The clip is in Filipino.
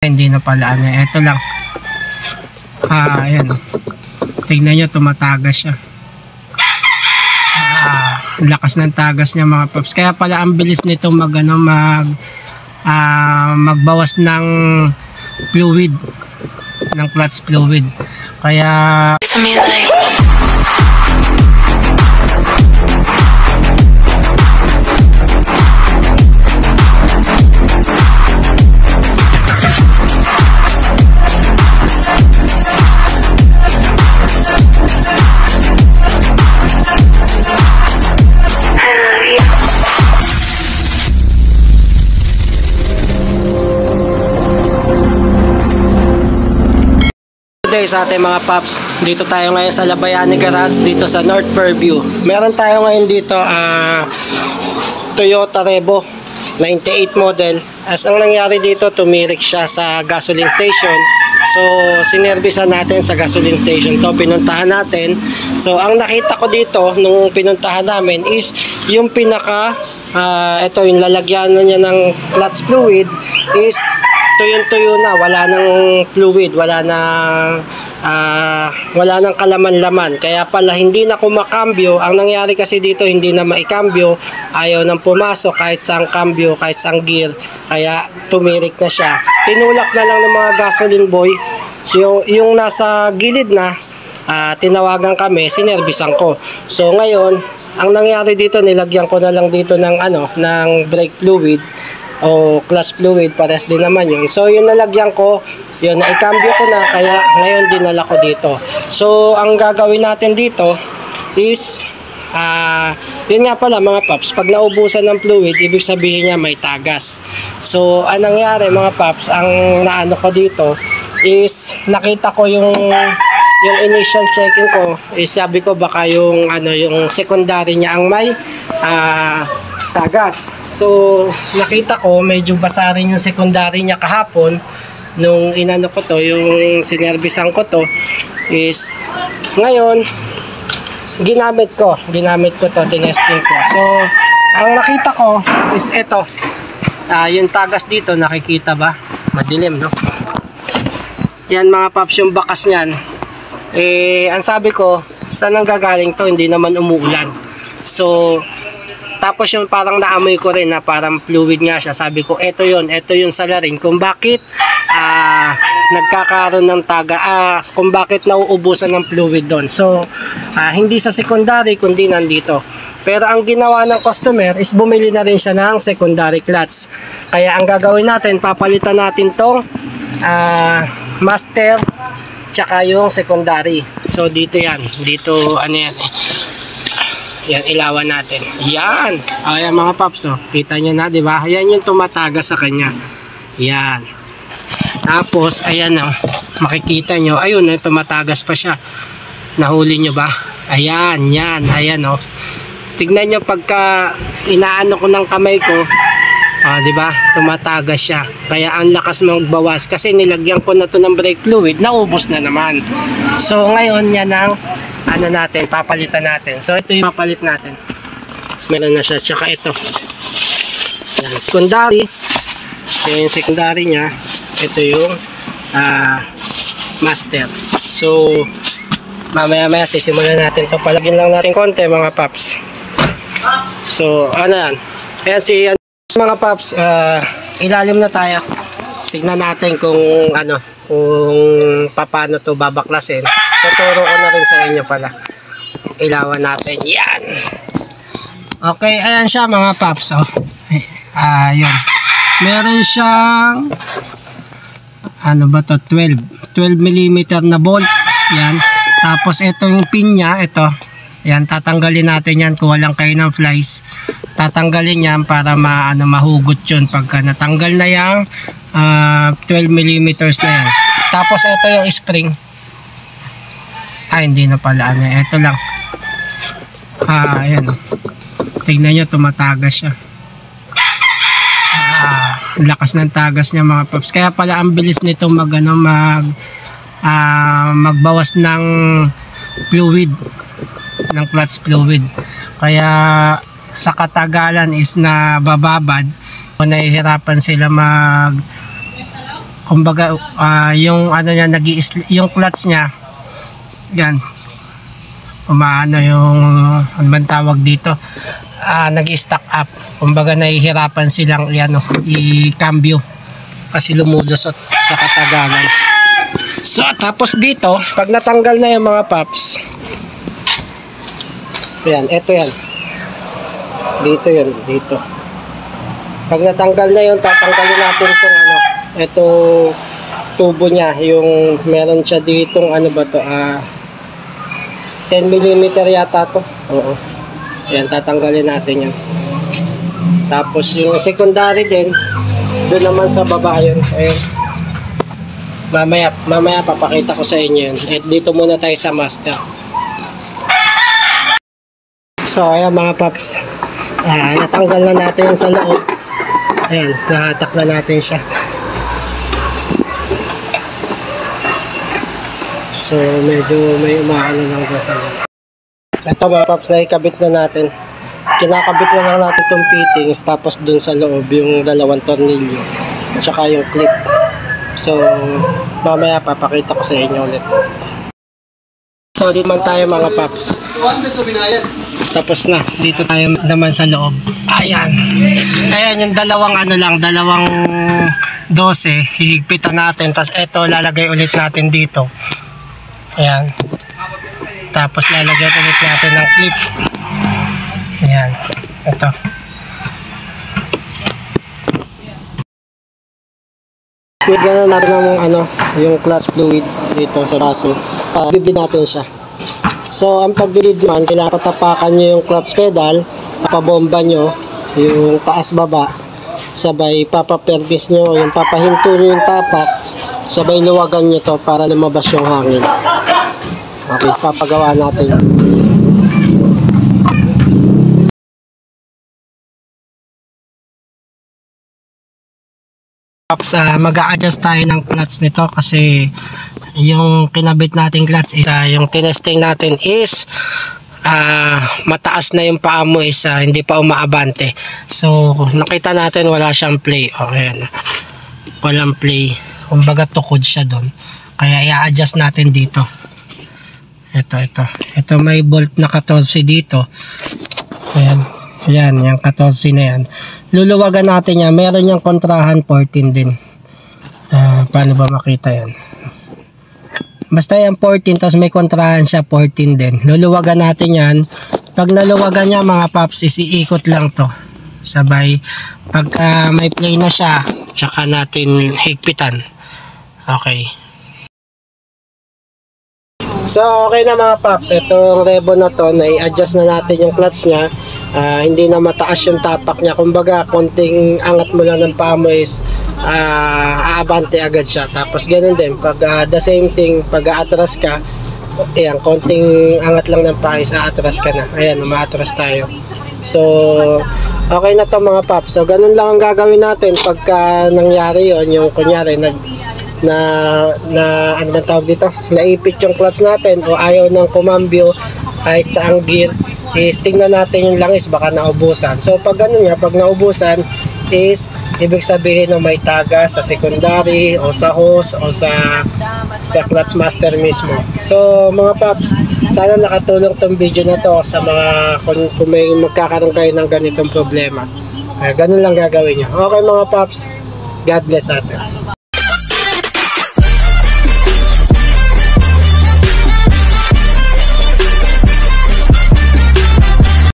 Hindi na pala ano, eto lang. Ayan. Tignan nyo, tumatagas siya. Lakas ng tagas niya mga paps. Kaya pala ang bilis nito magbawas ng fluid, ng clutch fluid. Kaya sa ating mga paps, dito tayo ngayon sa Labayani Garage dito sa North Fairview. Meron tayo ngayon dito Toyota Revo 98 model. As ang nangyari dito, tumirik siya sa gasoline station. So sinerbisan natin sa gasoline station to, pinuntahan natin. So ang nakita ko dito nung pinuntahan namin is yung pinaka ito yung lalagyan niya ng clutch fluid is tuyo na, wala nang fluid, wala nang kalaman-laman. Kaya pala hindi na kumakambyo. Ang nangyari kasi dito, hindi na maikambyo, ayaw nang pumasok kahit sang kambyo, kahit sang gear, kaya tumirik na siya. Tinulak na lang ng mga gasoline boy. So, yung nasa gilid na, tinawagan kami, sinerbisan ko. So ngayon, ang nangyari dito, nilagyan ko na lang dito ng ng brake fluid o clutch fluid, pares din naman yun. So yung nalagyan ko, yun, naikambyo ko na, kaya ngayon dinala ko dito. So ang gagawin natin dito is yun nga pala mga paps, pag naubusan ng fluid, ibig sabihin niya may tagas. So anong nangyari mga paps, ang naano ko dito is nakita ko yung initial checking ko is sabi ko baka yung yung secondary niya ang may tagas. So nakita ko medyo basa rin yung secondary niya kahapon nung inano ko to, yung sinerbisan ko to, is ngayon ginamit ko to, tinesting ko. So ang nakita ko is ito, yung tagas dito, nakikita ba? Madilim, no? Yan mga paps, yung bakas niyan. Ang sabi ko, saan ang gagaling to? Hindi naman umuulan. So tapos yung parang naamoy ko rin na parang fluid nga siya. Sabi ko, ito yung salarin kung bakit nagkakaroon ng kung bakit nauubusan ng fluid doon. So hindi sa secondary kundi nandito. Pero ang ginawa ng customer is bumili na rin siya ng secondary clutch. Kaya ang gagawin natin, papalitan natin tong master tsaka yung secondary. So dito yan, dito yan, yan, ilawan natin. Yan. Ayan mga paps, oh. Kita nyo na, di ba? Yan yung tumatagas sa kanya. Yan. Tapos, ayan, oh. Makikita nyo. Ayun, tumatagas pa siya. Nahuli nyo ba? Ayan, yan. Ayan, oh. Tignan nyo pagka inaano ko ng kamay ko. Di ba? Tumatagas siya. Kaya ang lakas magbawas. Kasi nilagyan ko na to ng brake fluid. Naubos na naman. So, ngayon, yan ang natin, papalitan natin. So ito yung papalit natin. Meron na siya. Tsaka ito. Yan, secondary. Ito yung secondary niya. Ito yung master. So mamaya sisimulan natin ito. Palagin lang natin konti mga paps. So yan. Ayan mga paps, ilalim na tayo. Tignan natin kung kung paano to babaklasin. Tuturo ko na rin sa inyo pala. Ilawan natin. Yan. Okay, ayan siya mga paps. Yun. Meron siyang 12 mm na bolt. Yan. Tapos itong pin niya, ito. Yan, tatanggalin natin yan kung walang kayo ng flies. Tatanggalin yan para mahugot yun pagka natanggal na yung 12 mm na yan. Tapos ito yung spring. Hindi na pala ito lang. Ayan. Tignan nyo, tumatagas siya. Lakas ng tagas niya mga paps. Kaya pala ang bilis nito magbawas ng fluid, ng clutch fluid. Kaya sa katagalan is nabababad o nahihirapan sila kumbaga yung ano niya yung clutch niya yan umaano yung ano man tawag dito nag-stack up, kumbaga nahihirapan silang i-cambio kasi lumulusot sa katagalan. So tapos dito pag natanggal na yung mga paps, yan, eto yan dito, yun dito, pag natanggal na yun tatanggalin natin itong ito tubo niya, yung meron siya ditong ano ba to 10mm yata to, oo, yan, tatanggalin natin yan. Tapos yung secondary din doon naman sa baba yun, ayun, mamaya papakita ko sa inyo yun. At dito muna tayo sa master. So ayan mga paps, natanggal na natin yung sa loob, ayan, nahatak na natin siya. So medyo may umaano lang dyan sa loob. Ito mga paps, nakikabit na natin, kinakabit na lang natin itong fittings, tapos dun sa loob yung dalawang tornilyo tsaka yung clip. So mamaya papakita ko sa inyo ulit. So dito man tayo mga paps, tapos na, dito tayo naman sa loob. Ayan yung dalawang dalawang 12 hihigpitan natin, tapos eto lalagay ulit natin dito, ayan, tapos lalagyan ulit natin ng clip, ayan, ito. Bigyan na natin ng yung clutch fluid dito sa baso, bibili natin siya. So ang pagbilid man, kailangan patapakan nyo yung clutch pedal, papabomba nyo yung taas baba, sabay papapervis nyo, yung papahinto nyo yung tapak, sabay luwagan nyo to para lumabas yung hangin. Okay, papagawa natin. Mag-a-adjust tayo ng clutch nito kasi yung kinabit nating clutch is yung tinesting natin is mataas na yung paa mo, is hindi pa umaabante. So nakita natin wala siyang play, ayan, walang play, kumbaga tukod siya doon, kaya i-adjust natin dito. Ito may bolt na 14 dito, ayan, yung 14 na yan, luluwagan natin yan. Meron yung kontrahan 14 din. Paano ba makita yan? Basta yan 14, tapos may kontrahan siya 14 din. Luluwagan natin yan. Pag naluwagan niya mga paps, iikot lang to sabay. Pagka may play na siya, tsaka natin higpitan. Okay. So okay na mga paps, itong Revo na to, na-i-adjust na natin yung clutch nya. Hindi na mataas yung tapak niya, kumbaga konting angat mo lang ng paa mo is aabante agad siya. Tapos ganun din pag the same thing, pag aatras ka, ayan, konting angat lang ng paa is aatras ka na, ayan, umaatras tayo. So okay na to mga paps. So ganun lang ang gagawin natin pagka nangyari yon, yung kunyari ano ba tawag dito, naipit yung clutch natin o ayaw ng kumambyo kahit saang gear, is tingnan natin yung langis, baka naubusan. So pag ganun nga, pag naubusan is ibig sabihin na may taga sa secondary o sa hose o sa clutch master mismo. So mga paps, sana nakatulong tong video na to sa mga kung may magkakaroon kayo ng ganitong problema. Ganun lang gagawin nyo. Okay mga paps, God bless atin.